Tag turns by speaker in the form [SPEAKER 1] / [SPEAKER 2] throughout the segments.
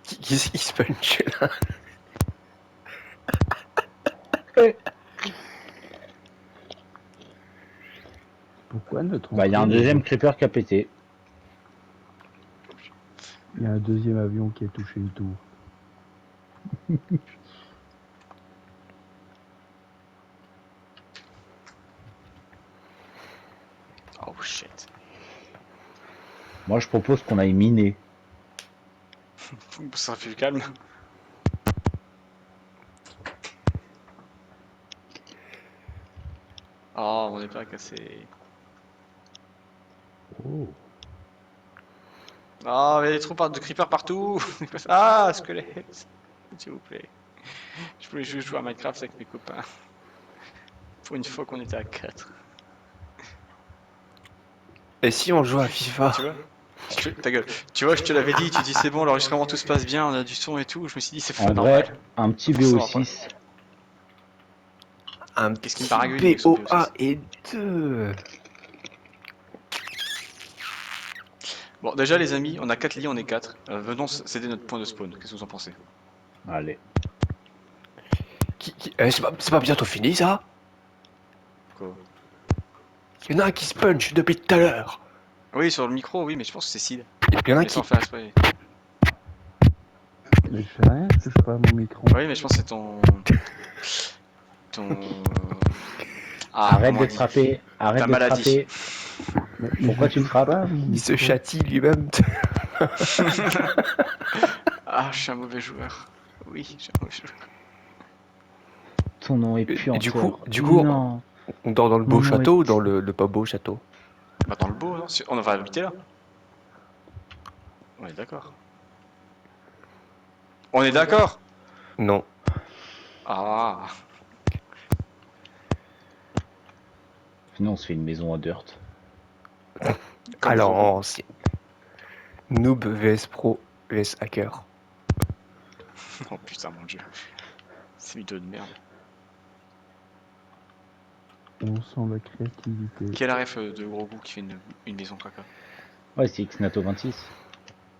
[SPEAKER 1] Qui c'est qui se punch là?
[SPEAKER 2] Pourquoi notre
[SPEAKER 3] Bah, il y a un
[SPEAKER 2] entrée,
[SPEAKER 3] deuxième creeper qui a pété.
[SPEAKER 2] il y a un deuxième avion qui a touché le tour.
[SPEAKER 4] Oh shit.
[SPEAKER 3] Moi, je propose qu'on aille miner.
[SPEAKER 4] Ça fait calme. Oh, on n'est pas cassé.
[SPEAKER 3] Oh.
[SPEAKER 4] Oh, mais il y a des trous de creepers partout. Ah, squelette. S'il vous plaît. Je voulais juste jouer à Minecraft avec mes copains. Pour une fois qu'on était à 4.
[SPEAKER 1] Et si on joue à FIFA?
[SPEAKER 4] Tu vois ta gueule. Tu vois, je te l'avais dit, tu dis c'est bon, l'enregistrement tout se passe bien, on a du son et tout. Je me suis dit c'est
[SPEAKER 3] En
[SPEAKER 4] normal.
[SPEAKER 3] vrai, un petit
[SPEAKER 4] Forcément, après.
[SPEAKER 3] BO6.
[SPEAKER 1] Un
[SPEAKER 4] Qu'est-ce qui me
[SPEAKER 1] petit
[SPEAKER 4] baragouine avec son
[SPEAKER 1] BOA
[SPEAKER 4] BO6?
[SPEAKER 1] et 2.
[SPEAKER 4] Bon, déjà les amis, on a 4 lits, on est 4. Venons céder notre point de spawn. Qu'est-ce que vous en pensez?
[SPEAKER 3] Allez.
[SPEAKER 1] C'est pas bientôt fini ça?
[SPEAKER 4] Quoi?
[SPEAKER 1] Il y en a un qui se punch depuis tout à l'heure.
[SPEAKER 4] Oui, sur le micro, oui, mais je pense que c'est Sid.
[SPEAKER 1] Il y en a un
[SPEAKER 4] Mais
[SPEAKER 1] qui.
[SPEAKER 4] sans faire exprès.
[SPEAKER 2] Mais je fais rien, je touche pas à mon micro.
[SPEAKER 4] Oui, mais je pense que c'est ton. Ah,
[SPEAKER 3] Arrête
[SPEAKER 4] comment on
[SPEAKER 3] de te
[SPEAKER 4] dit?
[SPEAKER 3] frapper. Arrête
[SPEAKER 4] Ta
[SPEAKER 3] de te
[SPEAKER 4] maladie.
[SPEAKER 3] frapper.
[SPEAKER 2] Mais
[SPEAKER 3] Pourquoi
[SPEAKER 2] je
[SPEAKER 3] tu me
[SPEAKER 2] touche
[SPEAKER 3] frappes?
[SPEAKER 2] pas à mon
[SPEAKER 1] Il se
[SPEAKER 2] micro.
[SPEAKER 1] châtie lui-même.
[SPEAKER 4] Ah, je suis un mauvais joueur. Oui, je suis un mauvais joueur.
[SPEAKER 3] Ton nom est
[SPEAKER 1] Et du coup,
[SPEAKER 3] puanteur.
[SPEAKER 1] du coup,
[SPEAKER 3] Non.
[SPEAKER 1] on dort dans le
[SPEAKER 3] Mon
[SPEAKER 1] beau
[SPEAKER 3] nom est...
[SPEAKER 1] château ou dans le pas beau château?
[SPEAKER 4] Bah, dans le beau, non? On va habiter là. On est d'accord. On est d'accord?
[SPEAKER 1] Non.
[SPEAKER 4] Ah,
[SPEAKER 3] Sinon, on se fait une maison à dirt.
[SPEAKER 4] comme
[SPEAKER 1] Alors,
[SPEAKER 4] gros goût.
[SPEAKER 1] ancien. Noob vs Pro vs Hacker.
[SPEAKER 4] Oh putain, mon dieu. C'est vidéo de merde.
[SPEAKER 2] On sent la créativité.
[SPEAKER 4] Quel ref de gros goût qui fait une maison caca?
[SPEAKER 3] Ouais, c'est Xnato 26.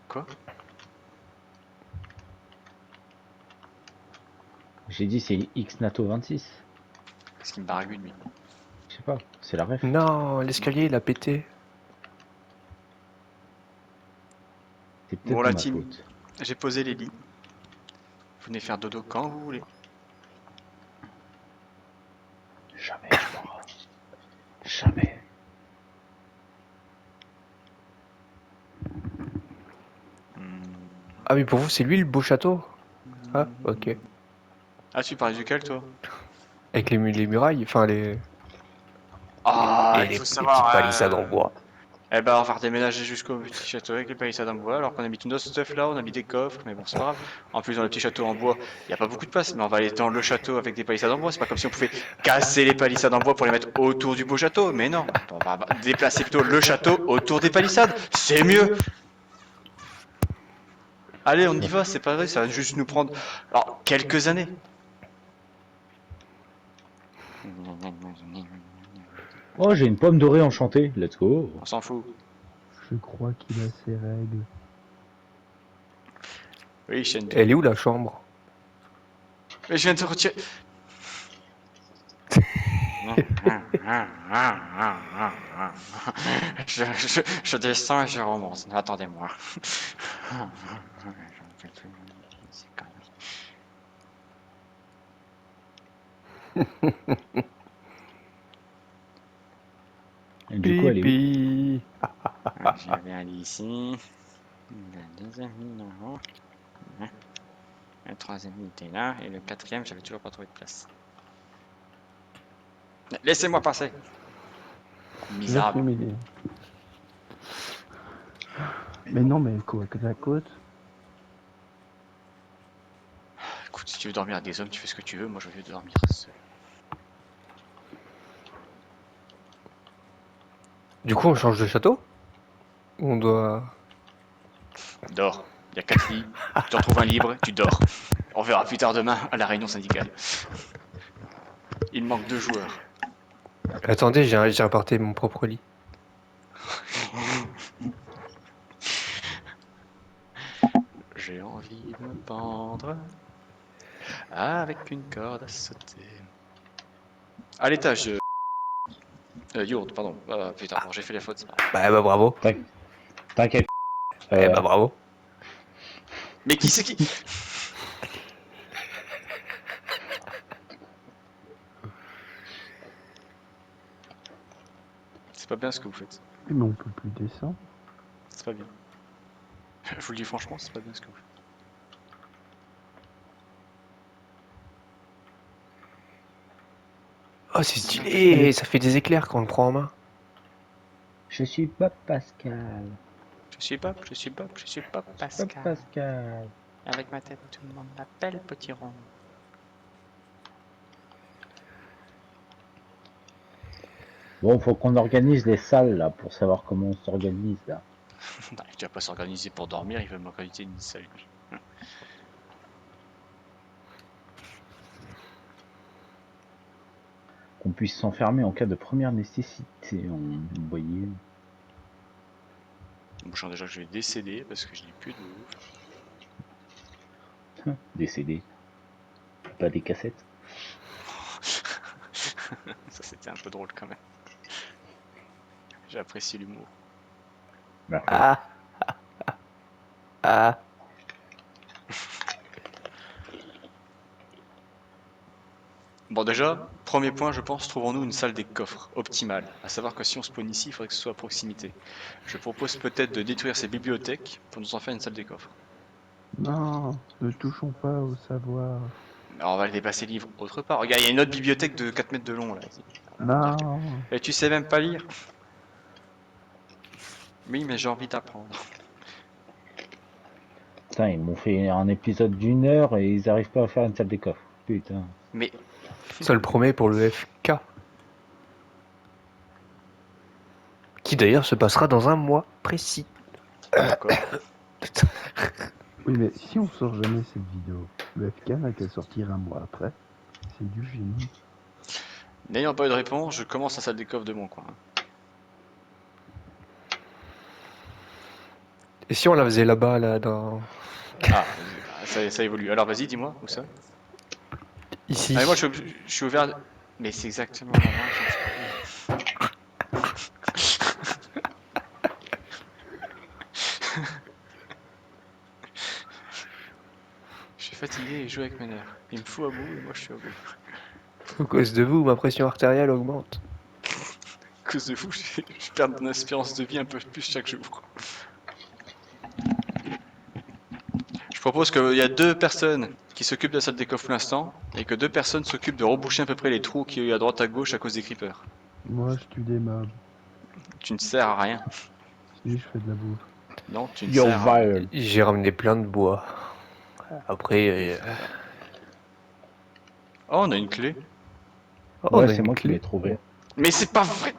[SPEAKER 4] Quoi?
[SPEAKER 3] J'ai dit c'est Xnato 26.
[SPEAKER 4] Qu'est-ce qui me baragouine, lui?
[SPEAKER 3] Je sais pas, c'est la ref.
[SPEAKER 1] Non, l'escalier il a pété.
[SPEAKER 3] C'est peut-être
[SPEAKER 4] Bon,
[SPEAKER 3] de
[SPEAKER 4] la
[SPEAKER 3] ma
[SPEAKER 4] team,
[SPEAKER 3] faute.
[SPEAKER 4] j'ai posé les lits. Vous venez faire dodo quand vous voulez.
[SPEAKER 3] Jamais tu l'auras. Jamais.
[SPEAKER 1] Ah, mais pour vous, c'est lui le beau château? Ah, ok.
[SPEAKER 4] Ah, tu parlais duquel, toi?
[SPEAKER 1] Avec les murailles, enfin les.
[SPEAKER 4] Ah,
[SPEAKER 1] Et
[SPEAKER 4] il
[SPEAKER 1] les
[SPEAKER 4] faut
[SPEAKER 1] petites
[SPEAKER 4] savoir.
[SPEAKER 1] palissades en bois.
[SPEAKER 4] Eh ben, on va déménager jusqu'au petit château avec les palissades en bois, alors qu'on a mis tout notre stuff là, on a mis des coffres, mais bon, c'est pas grave. En plus, dans le petit château en bois, il n'y a pas beaucoup de place, mais on va aller dans le château avec des palissades en bois. C'est pas comme si on pouvait casser les palissades en bois pour les mettre autour du beau château, mais non. On va déplacer plutôt le château autour des palissades. C'est mieux. Allez, on y va, c'est pas vrai, ça va juste nous prendre, alors, quelques années.
[SPEAKER 3] Oh, j'ai une pomme dorée enchantée. Let's go.
[SPEAKER 4] On s'en fout.
[SPEAKER 2] Je crois qu'il a ses règles.
[SPEAKER 4] Oui, chaîne 2.
[SPEAKER 1] Elle est où la chambre?
[SPEAKER 4] Mais je viens de te retirer. Je descends et je remonte. Attendez-moi.
[SPEAKER 3] Et du coup, elle est où?
[SPEAKER 1] Pipi.
[SPEAKER 4] J'avais un lit ici. Le deuxième lit là-haut. Le troisième lit était là. Et le quatrième, j'avais toujours pas trouvé de place. Laissez-moi passer.
[SPEAKER 2] Je vais
[SPEAKER 4] Misérable.
[SPEAKER 2] m'aider. Mais non, mais quoi, que la côte?
[SPEAKER 4] Écoute, si tu veux dormir avec des hommes, tu fais ce que tu veux. Moi, je veux dormir seul.
[SPEAKER 1] Du coup, on change de château? Ou on doit.
[SPEAKER 4] Dors. Il y a 4 lits. Tu en trouves un libre, tu dors. On verra plus tard demain à la réunion syndicale. Il manque 2 joueurs.
[SPEAKER 1] Attendez, j'ai apporté mon propre lit.
[SPEAKER 4] J'ai envie de me pendre avec une corde à sauter. À l'étage. Yourd, pardon. Ah, putain, bon, j'ai fait les fautes. c'est pas grave.
[SPEAKER 1] Bah bravo.
[SPEAKER 3] T'inquiète.
[SPEAKER 1] Eh bah bravo.
[SPEAKER 4] Mais qui c'est qui C'est pas bien ce que vous faites.
[SPEAKER 2] Oui, mais on peut plus descendre.
[SPEAKER 4] C'est pas bien. Je vous le dis franchement, c'est pas bien ce que vous faites.
[SPEAKER 1] Oh c'est stylé, ça fait des éclairs quand on le prend en main.
[SPEAKER 3] Je suis Bob Pascal.
[SPEAKER 4] Je suis Bob
[SPEAKER 3] Bob
[SPEAKER 4] Pascal.
[SPEAKER 3] Pascal.
[SPEAKER 4] Avec ma tête, tout le monde m'appelle Petit Rond.
[SPEAKER 3] Bon, faut qu'on organise les salles là pour savoir comment on s'organise là.
[SPEAKER 4] Non, il va pas s'organiser pour dormir, il va m'organiser une salle.
[SPEAKER 3] Qu'on puisse s'enfermer en cas de première nécessité. Vous voyez.
[SPEAKER 4] Bon, je sens déjà que je vais décéder parce que je n'ai plus de ouf.
[SPEAKER 3] Des CD. Pas des cassettes.
[SPEAKER 4] Ça c'était un peu drôle quand même. J'apprécie l'humour.
[SPEAKER 3] Bah,
[SPEAKER 1] Ah. Ah.
[SPEAKER 4] Bon déjà, premier point, je pense, trouvons-nous une salle des coffres optimale. À savoir que si on spawn ici, il faudrait que ce soit à proximité. Je propose peut-être de détruire ces bibliothèques pour nous en faire une salle des coffres.
[SPEAKER 2] Non, ne touchons pas au savoir.
[SPEAKER 4] Alors on va aller déplacer les livres autre part. Regarde, il y a une autre bibliothèque de 4 mètres de long là.
[SPEAKER 2] Non.
[SPEAKER 4] Et tu sais même pas lire. Oui, mais j'ai envie d'apprendre.
[SPEAKER 3] putain, ils m'ont fait un épisode d'une heure et ils arrivent pas à faire une salle des coffres. Putain.
[SPEAKER 4] Mais
[SPEAKER 1] Ça le promet pour le FK. Qui d'ailleurs se passera dans un mois précis.
[SPEAKER 4] d'accord.
[SPEAKER 2] Oui, mais si on sort jamais cette vidéo, le FK n'a qu'à sortir un mois après. C'est du génie.
[SPEAKER 4] N'ayant pas eu de réponse, je commence la salle des coffres de mon coin.
[SPEAKER 1] Et si on la faisait là-bas, là, dans...
[SPEAKER 4] Ah, ça évolue. Alors vas-y, dis-moi, où ça?
[SPEAKER 1] Ici.
[SPEAKER 4] Ah, mais moi je suis ouvert. Mais c'est exactement là. Je suis fatigué et je joue avec mes nerfs. Il me fout à bout et moi je suis à bout.
[SPEAKER 1] À cause de vous, ma pression artérielle augmente.
[SPEAKER 4] À cause de vous, je perds mon espérance de vie un peu plus chaque jour. Je propose qu'il y a 2 personnes qui s'occupent de la salle des coffres pour l'instant et que 2 personnes s'occupent de reboucher à peu près les trous qu'il y a à droite à gauche à cause des creepers.
[SPEAKER 2] Moi, je tue des mobs.
[SPEAKER 4] Tu ne sers à rien.
[SPEAKER 2] Si, je fais de la bouffe.
[SPEAKER 4] Non, tu ne
[SPEAKER 3] You're
[SPEAKER 4] sers à rien.
[SPEAKER 3] violent.
[SPEAKER 1] J'ai ramené plein de bois. Après...
[SPEAKER 4] Oh, on a une clé.
[SPEAKER 1] Oh, on
[SPEAKER 3] Ouais,
[SPEAKER 1] a
[SPEAKER 3] c'est
[SPEAKER 1] une
[SPEAKER 3] moi qui
[SPEAKER 1] clé.
[SPEAKER 3] l'ai trouvé.
[SPEAKER 4] Mais c'est pas vrai.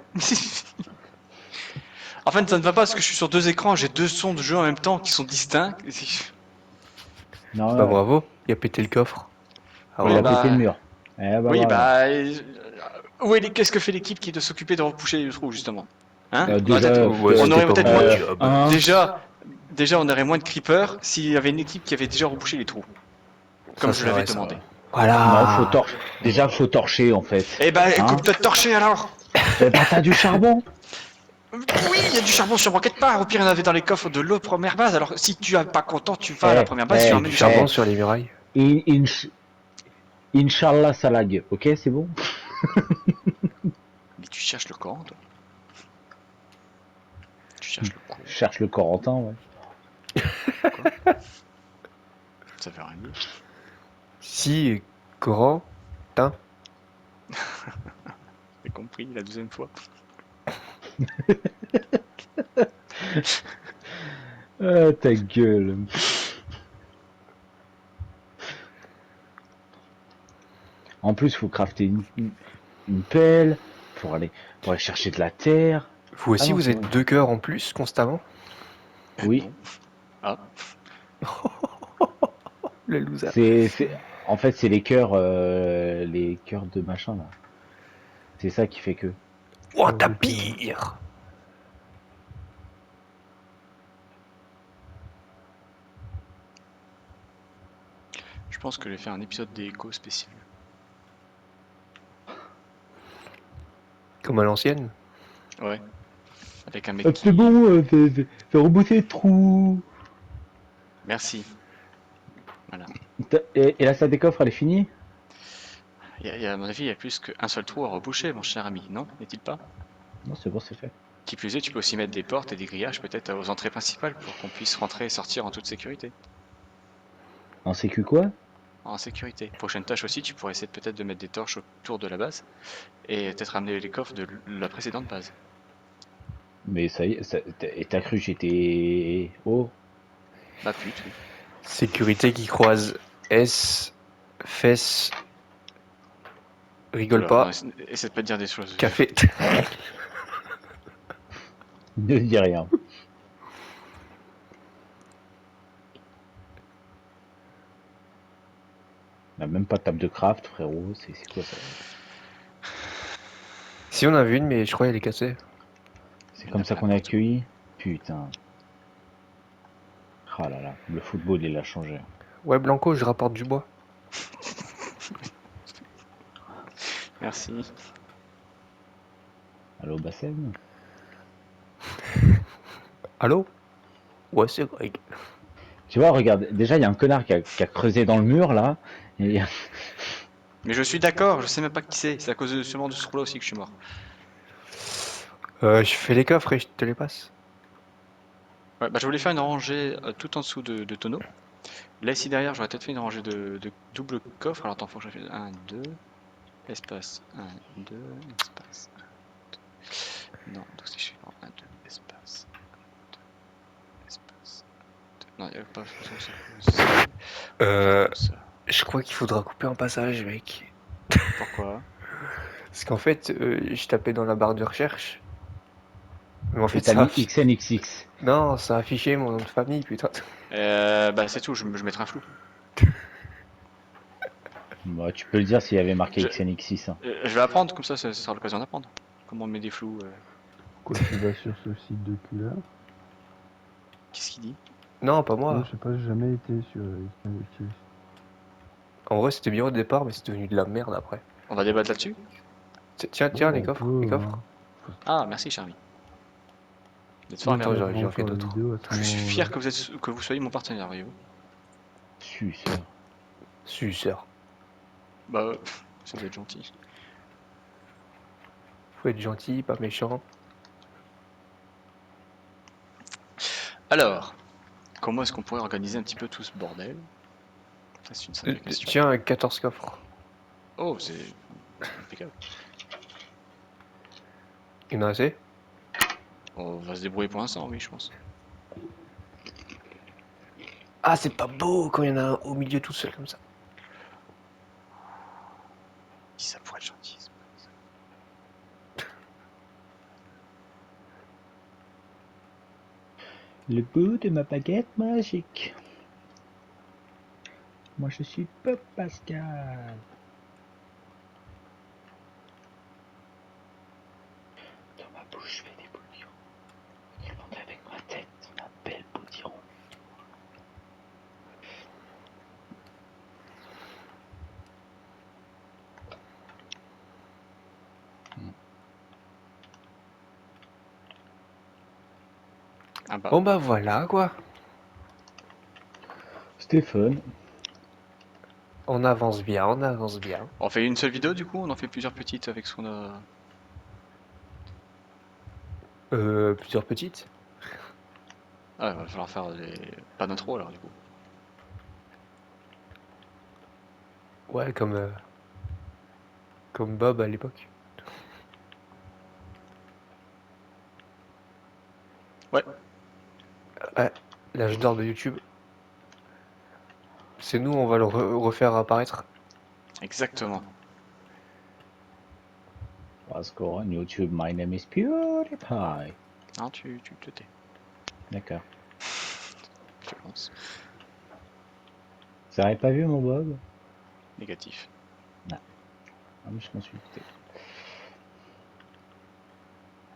[SPEAKER 4] En fait, ça ne va pas parce que je suis sur 2 écrans, j'ai 2 sons de jeu en même temps qui sont distincts.
[SPEAKER 3] Non,
[SPEAKER 1] Bah
[SPEAKER 3] ouais.
[SPEAKER 1] bravo, il a pété le coffre. Ah,
[SPEAKER 3] Il
[SPEAKER 4] Oui,
[SPEAKER 3] a
[SPEAKER 1] bravo.
[SPEAKER 4] bah,
[SPEAKER 3] pété le mur. Eh bah
[SPEAKER 4] Oui,
[SPEAKER 3] voilà.
[SPEAKER 4] qu'est-ce que fait l'équipe qui doit s'occuper de repousser le trou justement? Hein?
[SPEAKER 3] Déjà,
[SPEAKER 1] Ouais,
[SPEAKER 4] On
[SPEAKER 1] c'était
[SPEAKER 4] aurait
[SPEAKER 1] pas
[SPEAKER 4] peut-être
[SPEAKER 1] mon
[SPEAKER 4] moins de...
[SPEAKER 1] job.
[SPEAKER 4] Déjà, on aurait moins de creepers s'il y avait une équipe qui avait déjà rebouché les trous, comme
[SPEAKER 1] Ça
[SPEAKER 4] je l'avais
[SPEAKER 1] serait ça.
[SPEAKER 4] demandé.
[SPEAKER 3] non, faut
[SPEAKER 1] Voilà.
[SPEAKER 3] torcher. Déjà, faut torcher en fait.
[SPEAKER 4] Eh ben,
[SPEAKER 3] Hein
[SPEAKER 4] écoute-toi de torcher alors!
[SPEAKER 3] Eh bah, t'as du charbon.
[SPEAKER 4] Oui, il y a du charbon sur Rocket part. Au pire, il y en avait dans les coffres de l'autre première base. Alors, si tu es pas content, tu vas à la première base, tu
[SPEAKER 1] J'ai
[SPEAKER 4] ramènes
[SPEAKER 1] du
[SPEAKER 4] du
[SPEAKER 1] charbon
[SPEAKER 4] charbon.
[SPEAKER 1] sur les murailles.
[SPEAKER 3] Inch'Allah, ça lag. Ok, c'est bon.
[SPEAKER 4] Mais tu cherches le Coran, toi? Tu cherches le Coran?
[SPEAKER 3] Je cherche le Corentin, ouais.
[SPEAKER 4] Ça veut rien dire.
[SPEAKER 1] Si, grand, teint.
[SPEAKER 4] J'ai compris la 2e fois.
[SPEAKER 3] Ah, ta gueule. En plus, faut crafter une pelle pour aller chercher de la terre.
[SPEAKER 1] Vous aussi,
[SPEAKER 3] Ah non,
[SPEAKER 1] vous
[SPEAKER 3] c'est
[SPEAKER 1] êtes
[SPEAKER 3] vrai.
[SPEAKER 1] 2 cœurs en plus, constamment.
[SPEAKER 3] Oui,
[SPEAKER 4] Non. Ah,
[SPEAKER 1] Le loser.
[SPEAKER 3] en fait, c'est les cœurs de machin là. C'est ça qui fait que.
[SPEAKER 1] Oh,
[SPEAKER 2] Cœur
[SPEAKER 1] t'as
[SPEAKER 2] de pire.
[SPEAKER 1] pire.
[SPEAKER 4] pense que je vais faire un épisode des échos spécial.
[SPEAKER 1] Comme à l'ancienne.
[SPEAKER 4] Ouais. Avec un mec qui...
[SPEAKER 3] C'est bon, t'as rebooté le trou.
[SPEAKER 4] Merci. Voilà.
[SPEAKER 3] Et la salle des coffres, elle est finie?
[SPEAKER 4] À mon avis, il y a plus qu'un seul trou à reboucher, mon cher ami, non? N'est-il pas?
[SPEAKER 3] Non, c'est bon, c'est fait.
[SPEAKER 4] Qui plus est, tu peux aussi mettre des portes et des grillages peut-être aux entrées principales pour qu'on puisse rentrer et sortir en toute sécurité.
[SPEAKER 3] En sécu quoi?
[SPEAKER 4] En sécurité. Prochaine tâche aussi, tu pourrais essayer peut-être de mettre des torches autour de la base et peut-être ramener les coffres de la précédente base.
[SPEAKER 3] Mais ça y est, et t'as cru que j'étais... Oh,
[SPEAKER 4] Bah pute, oui.
[SPEAKER 1] Sécurité qui croise S, fesses, rigole
[SPEAKER 4] Oula, non,
[SPEAKER 1] pas,
[SPEAKER 4] essaie de pas de dire des choses.
[SPEAKER 1] café.
[SPEAKER 3] ne dis rien. On a même pas de table de craft, frérot, c'est quoi ça?
[SPEAKER 1] Si on a vu une, mais je crois qu'elle est cassée.
[SPEAKER 3] C'est
[SPEAKER 4] Il y en
[SPEAKER 3] comme
[SPEAKER 4] a
[SPEAKER 3] ça
[SPEAKER 4] plein
[SPEAKER 3] qu'on est
[SPEAKER 4] partout.
[SPEAKER 3] accueilli? Putain. Ah là là, le football il a changé.
[SPEAKER 1] Ouais, Blanco, je rapporte du bois.
[SPEAKER 4] Merci.
[SPEAKER 3] Allô, Bassem?
[SPEAKER 1] Allô? Ouais, c'est Greg.
[SPEAKER 3] Tu vois, regarde, déjà il y a un connard qui a creusé dans le mur là. Et...
[SPEAKER 4] Mais je suis d'accord, je sais même pas qui c'est. C'est à cause sûrement de ce trou-là aussi que je suis mort.
[SPEAKER 1] Je fais les coffres et je te les passe.
[SPEAKER 4] Ouais, bah je voulais faire une rangée tout en dessous de tonneaux. Là ici derrière, j'aurais peut-être fait une rangée de double coffre. Alors attends, faut que je fasse 1, 2, espace, 1, 2, espace, 1, 2. Non, donc c'est suivant, 1, 2, espace, 2, espace, 2. Non, il n'y a pas de façon que ça comme ça. On va faire
[SPEAKER 1] Euh,
[SPEAKER 4] comme ça.
[SPEAKER 1] je crois qu'il faudra couper un passage, mec.
[SPEAKER 4] Pourquoi?
[SPEAKER 1] Parce qu'en fait, je tapais dans la barre de recherche. Mais en
[SPEAKER 3] Et
[SPEAKER 1] fait,
[SPEAKER 3] t'as mis XNXX.
[SPEAKER 1] Non, ça a affiché mon nom de famille, putain.
[SPEAKER 4] Bah c'est tout, je mettrai un flou.
[SPEAKER 3] Bah, tu peux le dire s'il y avait marqué
[SPEAKER 4] Je,
[SPEAKER 3] XNXX. Hein.
[SPEAKER 4] je vais apprendre, comme ça sera l'occasion d'apprendre. Comment on met des flous.
[SPEAKER 2] Quoi, tu vas sur ce site de cul là?
[SPEAKER 4] Qu'est-ce qu'il dit?
[SPEAKER 1] Non, pas
[SPEAKER 2] Ouais,
[SPEAKER 1] moi.
[SPEAKER 2] je sais pas, j'ai jamais été sur XNXX.
[SPEAKER 1] En vrai, c'était bien au départ, mais c'est devenu de la merde après.
[SPEAKER 4] On va débattre là-dessus?
[SPEAKER 1] Tiens,
[SPEAKER 2] Bon,
[SPEAKER 1] tiens,
[SPEAKER 2] bah,
[SPEAKER 1] les
[SPEAKER 2] on
[SPEAKER 1] coffres,
[SPEAKER 2] peut,
[SPEAKER 1] les coffres.
[SPEAKER 4] Ah, merci Charmy. Vous êtes
[SPEAKER 2] Si
[SPEAKER 4] fort
[SPEAKER 2] on
[SPEAKER 4] à
[SPEAKER 1] Attends,
[SPEAKER 4] merveille.
[SPEAKER 2] regardera
[SPEAKER 1] j'en fais
[SPEAKER 2] encore la
[SPEAKER 1] d'autres.
[SPEAKER 2] vidéo à ce
[SPEAKER 4] Je suis
[SPEAKER 2] moment-là.
[SPEAKER 4] fier que vous soyez mon partenaire, voyez-vous.
[SPEAKER 3] Suceur.
[SPEAKER 1] Suceur.
[SPEAKER 4] Bah, ça doit être gentil.
[SPEAKER 1] Faut être gentil, pas méchant.
[SPEAKER 4] Alors, comment est-ce qu'on pourrait organiser un petit peu tout ce bordel? Ça, c'est une sacrée question.
[SPEAKER 1] Tiens, 14 coffres.
[SPEAKER 4] Oh, c'est impeccable.
[SPEAKER 1] Il y en a assez?
[SPEAKER 4] On va se débrouiller pour l'instant, oui, je pense.
[SPEAKER 1] Ah, c'est pas beau quand il y en a un au milieu tout seul comme ça.
[SPEAKER 4] Si ça pourrait être gentil.
[SPEAKER 3] Le bout de ma baguette magique. Moi je suis Pop Pascal. Dans ma bouche je fais des bouillons. Je monte avec ma tête, ma belle bouillon.
[SPEAKER 4] Ah bah,
[SPEAKER 1] Bon bah voilà quoi.
[SPEAKER 3] Stéphane.
[SPEAKER 1] On avance bien, on avance bien.
[SPEAKER 4] on fait une seule vidéo du coup, on en fait plusieurs petites avec ce qu'on a.
[SPEAKER 1] Plusieurs petites.
[SPEAKER 4] Ah, il va falloir faire pas d'intro alors du coup.
[SPEAKER 1] Ouais, comme Bob à l'époque.
[SPEAKER 4] Ouais,
[SPEAKER 1] Ouais, l'âge d'or de YouTube. C'est nous, on va le refaire apparaître.
[SPEAKER 4] exactement.
[SPEAKER 3] Let's go on YouTube, my name is PewDiePie.
[SPEAKER 4] Non, tu te tais.
[SPEAKER 3] D'accord.
[SPEAKER 4] Violence.
[SPEAKER 3] Vous avez pas vu mon Bob?
[SPEAKER 4] Négatif.
[SPEAKER 3] Ah, mais je m'en suis douté.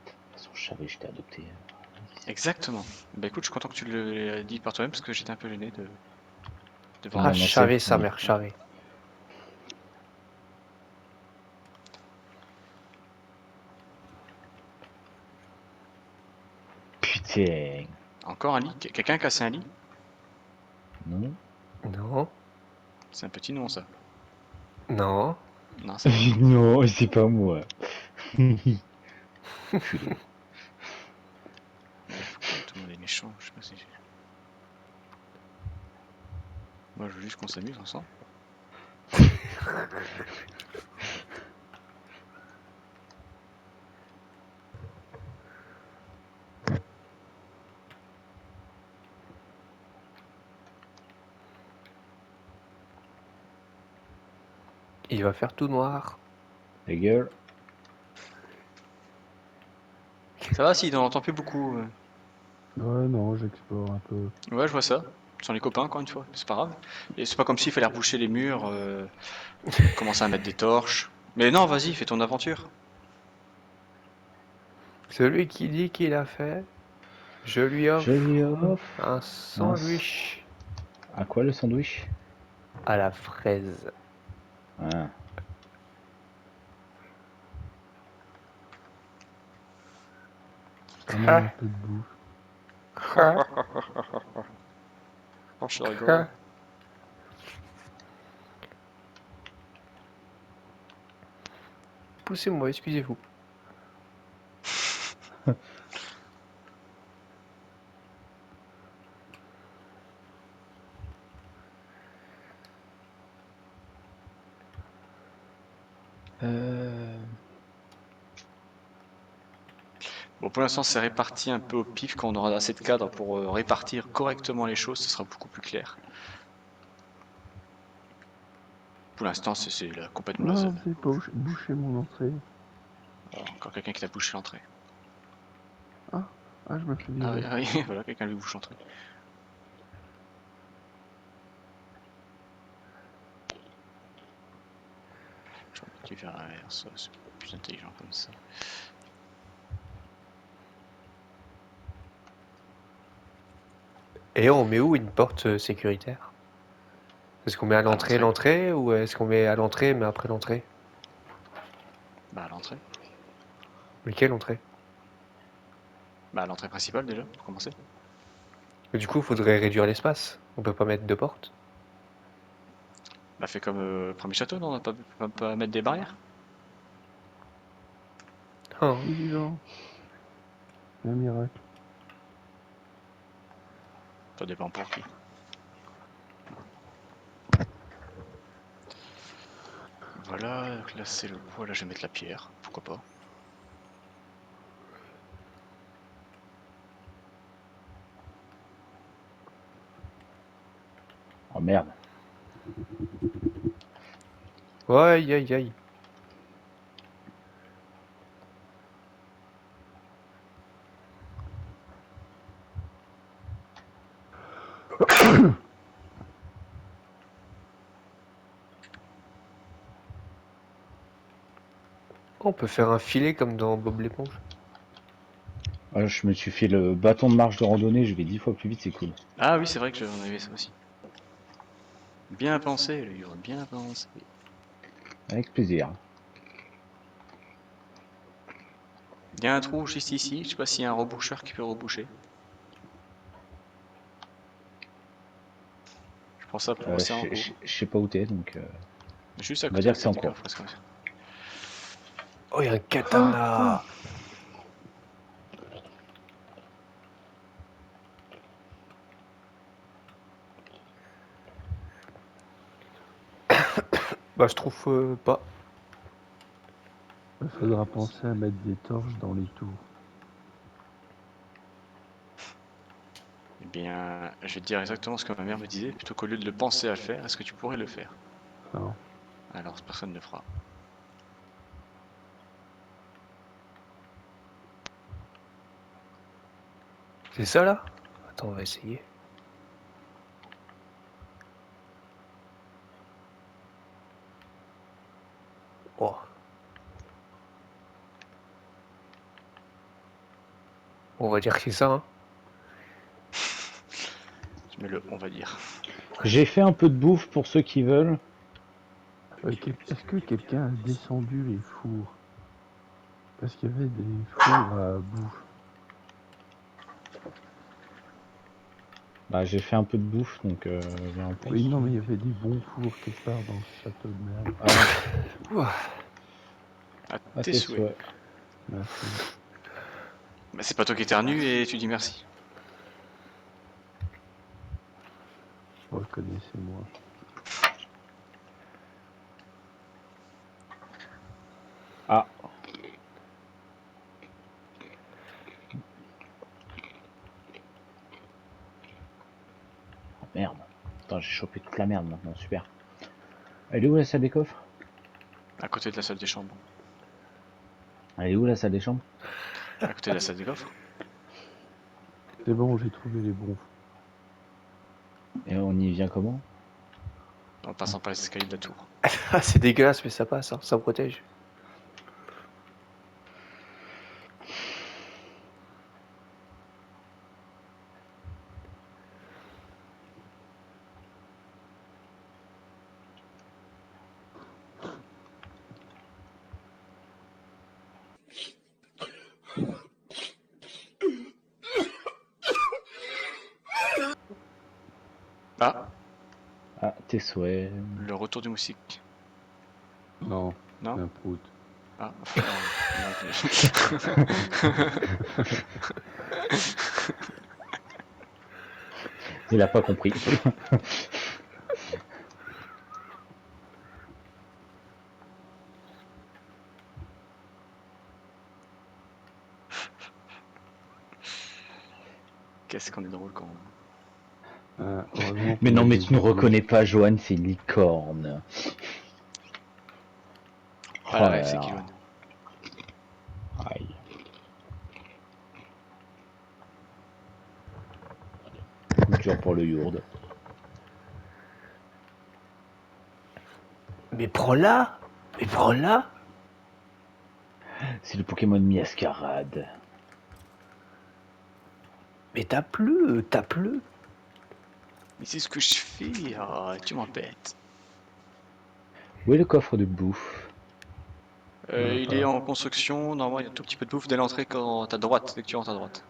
[SPEAKER 3] De toute façon, je savais que j'étais adopté.
[SPEAKER 4] Exactement. Bah écoute, je suis content que tu l'aies dit par toi-même parce que j'étais un peu gêné de devant
[SPEAKER 1] Ah,
[SPEAKER 3] non,
[SPEAKER 4] nous.
[SPEAKER 3] non,
[SPEAKER 1] charré,
[SPEAKER 3] c'est-
[SPEAKER 1] sa mère, charré.
[SPEAKER 3] Putain.
[SPEAKER 4] Encore un lit? Quelqu'un a cassé un lit?
[SPEAKER 3] Non.
[SPEAKER 1] Non,
[SPEAKER 4] C'est un petit nom, ça.
[SPEAKER 1] non.
[SPEAKER 4] Non, c'est pas moi.
[SPEAKER 3] Non, c'est pas moi. Culé.
[SPEAKER 4] Pourquoi tout le monde est méchant? Je sais pas si j'ai... Moi, je veux juste qu'on s'amuse ensemble.
[SPEAKER 1] Il va faire tout noir.
[SPEAKER 3] Ta gueule.
[SPEAKER 4] Ça va, si, on n'entend plus beaucoup.
[SPEAKER 2] Ouais, non, j'explore un peu.
[SPEAKER 4] Ouais, je vois ça. Ce sont les copains, encore une fois. C'est pas grave. Et c'est pas comme s'il fallait reboucher les murs, commencer à mettre des torches. Mais non, vas-y, fais ton aventure.
[SPEAKER 1] Celui qui dit qu'il a fait, je lui
[SPEAKER 3] Je
[SPEAKER 1] offre
[SPEAKER 3] lui offre
[SPEAKER 1] un
[SPEAKER 3] un
[SPEAKER 1] sandwich
[SPEAKER 3] À quoi le sandwich?
[SPEAKER 1] à la fraise.
[SPEAKER 3] Ah.
[SPEAKER 2] Ramène un peu de bouffe.
[SPEAKER 4] Oh, je rigole.
[SPEAKER 1] Poussez-moi, excusez-vous.
[SPEAKER 3] Euh...
[SPEAKER 4] Bon, pour l'instant, c'est réparti un peu au pif. Quand on aura assez de cadres pour répartir correctement les choses, ce sera beaucoup plus clair. Pour l'instant, c'est là, complètement la
[SPEAKER 2] Non,
[SPEAKER 4] zone.
[SPEAKER 2] c'est boucher mon entrée.
[SPEAKER 4] Alors, encore quelqu'un qui t'a bouché l'entrée.
[SPEAKER 2] Ah, je me fais
[SPEAKER 4] Ah
[SPEAKER 2] virer.
[SPEAKER 4] oui, ah oui, voilà, quelqu'un lui bouche l'entrée. Je vais peut-être lui faire l'inverse, c'est plus intelligent comme ça.
[SPEAKER 1] Et on met où une porte sécuritaire? Est-ce qu'on met à
[SPEAKER 4] l'entrée.
[SPEAKER 1] l'entrée ou est-ce qu'on met à l'entrée mais après l'entrée?
[SPEAKER 4] Bah, à l'entrée.
[SPEAKER 1] Mais quelle entrée?
[SPEAKER 4] Bah, à l'entrée principale déjà, pour commencer.
[SPEAKER 1] Mais du coup, il faudrait réduire l'espace. On peut pas mettre deux portes.
[SPEAKER 4] Bah, fais comme premier château, non? On va pas mettre des barrières?
[SPEAKER 1] Hein.
[SPEAKER 2] Je suis vivant. Un miracle.
[SPEAKER 4] Ça dépend pour qui. Voilà, donc là c'est le bois, là je vais mettre la pierre, pourquoi pas.
[SPEAKER 3] Oh merde.
[SPEAKER 1] Ouais, aïe aïe aïe. On peut faire un filet comme dans Bob l'éponge.
[SPEAKER 3] Ah, je me suis fait le bâton de marche de randonnée, je vais 10 fois plus vite, c'est cool.
[SPEAKER 4] Ah oui, c'est vrai que j'en avais ça aussi. Bien pensé, le livre, bien pensé.
[SPEAKER 3] Avec plaisir.
[SPEAKER 4] Il y a un trou juste ici, je sais pas s'il y a un reboucheur qui peut reboucher. Je pense ça pour c'est en cours.
[SPEAKER 3] Je sais pas où t'es, donc
[SPEAKER 4] Juste à
[SPEAKER 3] on va
[SPEAKER 4] côté
[SPEAKER 3] dire
[SPEAKER 4] de la
[SPEAKER 3] que c'est
[SPEAKER 4] cave
[SPEAKER 3] en
[SPEAKER 4] du
[SPEAKER 3] cours.
[SPEAKER 4] coffre, presque comme ça.
[SPEAKER 1] Oh, il y a un katana. Bah, je trouve pas.
[SPEAKER 2] Il faudra penser à mettre des torches dans les tours.
[SPEAKER 4] Eh bien, je vais te dire exactement ce que ma mère me disait, plutôt qu'au lieu de le penser à le faire, est-ce que tu pourrais le faire?
[SPEAKER 2] Non.
[SPEAKER 4] Alors personne ne le fera.
[SPEAKER 1] C'est ça là? Attends, on va essayer. Oh. On va dire que c'est ça, hein.
[SPEAKER 4] Je mets le on va dire.
[SPEAKER 3] J'ai fait un peu de bouffe pour ceux qui veulent.
[SPEAKER 2] Est-ce que quelqu'un a descendu les fours? Parce qu'il y avait des fours à bouffe.
[SPEAKER 3] Bah, j'ai fait un peu de bouffe, donc viens en plus.
[SPEAKER 2] Oui, non, mais il y avait des bons fours quelque part dans ce château de merde.
[SPEAKER 1] Ouah.
[SPEAKER 4] À
[SPEAKER 3] Ah,
[SPEAKER 4] tes
[SPEAKER 3] tes
[SPEAKER 4] souhaits.
[SPEAKER 3] souhaits.
[SPEAKER 2] Merci.
[SPEAKER 4] Bah, c'est pas toi qui éternues et tu dis merci.
[SPEAKER 2] Reconnaissez-moi.
[SPEAKER 3] Ah. Oh, merde. Attends, j'ai chopé toute la merde maintenant, super. Elle est où la salle des coffres?
[SPEAKER 4] À côté de la salle des chambres.
[SPEAKER 3] Elle est où la salle des chambres?
[SPEAKER 4] À côté de la salle des coffres.
[SPEAKER 2] C'est bon, j'ai trouvé les bons fours.
[SPEAKER 3] Et on y vient comment?
[SPEAKER 4] En passant par les escaliers de la tour.
[SPEAKER 1] Ah, c'est dégueulasse, mais ça passe, hein, ça protège.
[SPEAKER 4] Ah,
[SPEAKER 3] Ah, tes souhaits.
[SPEAKER 4] le retour du moustique.
[SPEAKER 2] Non,
[SPEAKER 4] Non
[SPEAKER 2] c'est un prout.
[SPEAKER 4] Ah, non.
[SPEAKER 3] Il a pas compris.
[SPEAKER 4] Qu'est-ce qu'on est drôle quand
[SPEAKER 2] Heureusement
[SPEAKER 3] Mais
[SPEAKER 2] qu'on
[SPEAKER 3] non,
[SPEAKER 2] a
[SPEAKER 3] mais
[SPEAKER 2] des
[SPEAKER 3] tu ne
[SPEAKER 2] vidéos.
[SPEAKER 3] reconnais pas Joanne, c'est une licorne.
[SPEAKER 4] Pas
[SPEAKER 3] Oh
[SPEAKER 4] la
[SPEAKER 3] là
[SPEAKER 4] rêve, c'est qui
[SPEAKER 3] là.
[SPEAKER 4] Joanne.
[SPEAKER 3] Aïe. Coup dur pour le yourde.
[SPEAKER 1] Mais prends-la! Mais prends-la!
[SPEAKER 3] C'est le Pokémon Miascarade.
[SPEAKER 1] Mais tape-le, tape-le!
[SPEAKER 4] Mais c'est ce que je fais, ah, tu m'embêtes.
[SPEAKER 3] Où est le coffre de bouffe?
[SPEAKER 4] Il est en construction, normalement il y a un tout petit peu de bouffe dès l'entrée quand à droite, dès que tu rentres à droite.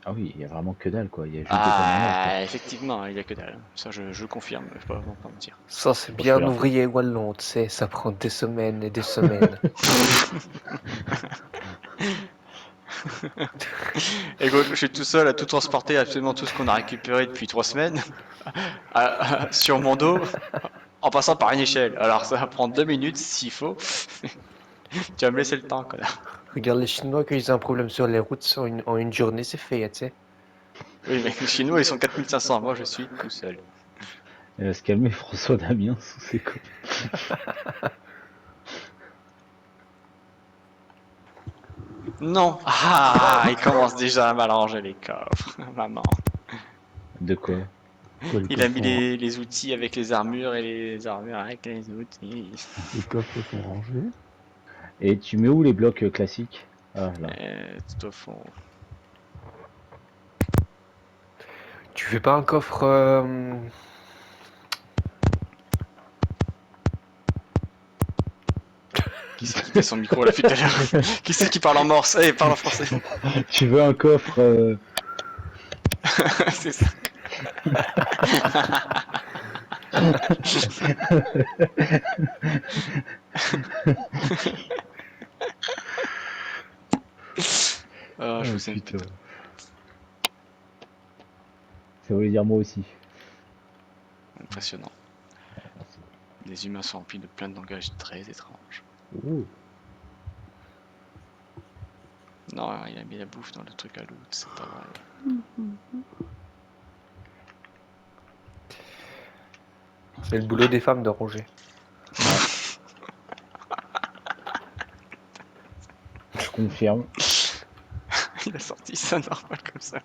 [SPEAKER 3] Ah oui, il y a vraiment que dalle quoi, il y a juste des pommes en or quoi.
[SPEAKER 4] Ah, effectivement, il y a que dalle. Ça je confirme, je peux pas mentir.
[SPEAKER 1] Ça, c'est
[SPEAKER 3] Bon, je
[SPEAKER 1] bien
[SPEAKER 3] peux
[SPEAKER 1] un
[SPEAKER 3] leur-
[SPEAKER 1] ouvrier wallon, tu sais, ça prend des semaines et des semaines.
[SPEAKER 4] Écoute, je suis tout seul à tout transporter, absolument tout ce qu'on a récupéré depuis 3 semaines, sur mon dos, en passant par une échelle. Alors ça va prendre 2 minutes s'il faut. Tu vas me laisser le temps, connard.
[SPEAKER 1] Regarde les Chinois, quand ils ont un problème sur les routes, en une journée, c'est fait, tu sais.
[SPEAKER 4] Oui, mais les Chinois ils sont 4500, moi je suis tout seul.
[SPEAKER 3] Elle va se calmer François Damien sous ses coups.
[SPEAKER 4] Non. Ah, il commence déjà à mal ranger les coffres, maman.
[SPEAKER 3] De quoi?
[SPEAKER 2] Quoi, les
[SPEAKER 4] Il a
[SPEAKER 2] coffres
[SPEAKER 4] mis
[SPEAKER 2] sont...
[SPEAKER 4] les outils avec les armures et les armures avec les outils.
[SPEAKER 2] les coffres sont rangés?
[SPEAKER 3] Et tu mets où les blocs classiques? Ah là.
[SPEAKER 4] Tout au fond.
[SPEAKER 1] Tu fais pas un coffre...
[SPEAKER 4] Qui c'est qui met son micro là depuis tout à l'heure? Qui c'est qui parle en morse? Eh, parle en français.
[SPEAKER 3] Tu veux un coffre
[SPEAKER 4] C'est ça. Ah, je vous aime, putain.
[SPEAKER 3] Ça voulait dire moi aussi.
[SPEAKER 4] Impressionnant. Les humains sont remplis de plein de langages très étranges.
[SPEAKER 3] Oh.
[SPEAKER 4] Non, il a mis la bouffe dans le truc à l'autre, c'est pas vrai.
[SPEAKER 1] C'est le boulot des femmes de ranger.
[SPEAKER 3] Je confirme.
[SPEAKER 4] Il a sorti ça normal comme ça.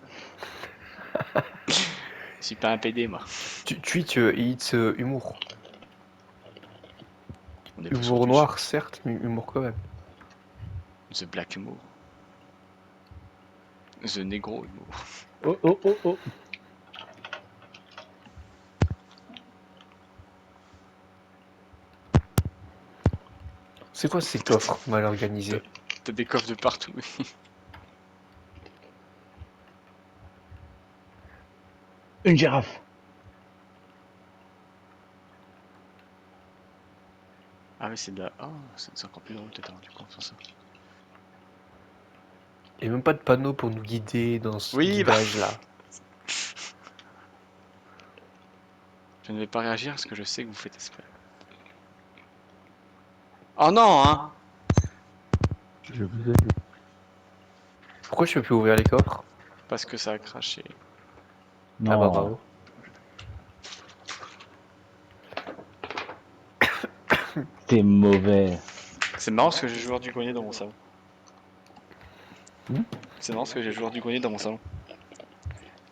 [SPEAKER 4] Je suis pas un PD, moi.
[SPEAKER 1] Tweet hits humour.
[SPEAKER 4] On est plus sur
[SPEAKER 1] Humour
[SPEAKER 4] du
[SPEAKER 1] noir, certes, mais humour quand même.
[SPEAKER 4] The Black Humour. The Negro Humour.
[SPEAKER 3] Oh oh oh oh.
[SPEAKER 1] C'est quoi ces coffres mal organisés?
[SPEAKER 4] T'as des coffres de partout.
[SPEAKER 3] Une girafe.
[SPEAKER 4] Ah oui, c'est de la... Oh, c'est encore plus drôle peut-être, du coup, sans ça.
[SPEAKER 1] Et même pas de panneau pour nous guider dans ce
[SPEAKER 4] Oui, bah.
[SPEAKER 1] guidage-là.
[SPEAKER 4] Je ne vais pas réagir parce que je sais que vous faites exprès. Oh non, hein!
[SPEAKER 2] Je vous aime.
[SPEAKER 1] Pourquoi je peux plus ouvrir les coffres?
[SPEAKER 4] Parce que ça a craché.
[SPEAKER 1] Ah bah
[SPEAKER 3] Non.
[SPEAKER 1] bravo.
[SPEAKER 3] T'es mauvais.
[SPEAKER 4] C'est marrant parce que j'ai joueur du grenier dans mon salon.
[SPEAKER 2] Hmm.
[SPEAKER 4] C'est marrant parce que j'ai joueur du grenier dans mon salon.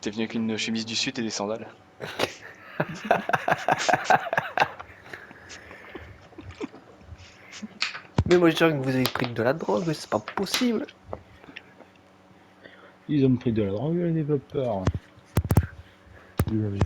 [SPEAKER 4] T'es venu avec une chemise du sud et des sandales.
[SPEAKER 1] Mais moi je dirais que vous avez pris de la drogue, c'est pas possible.
[SPEAKER 3] Ils ont pris de la drogue, les développeurs.
[SPEAKER 2] Vous avez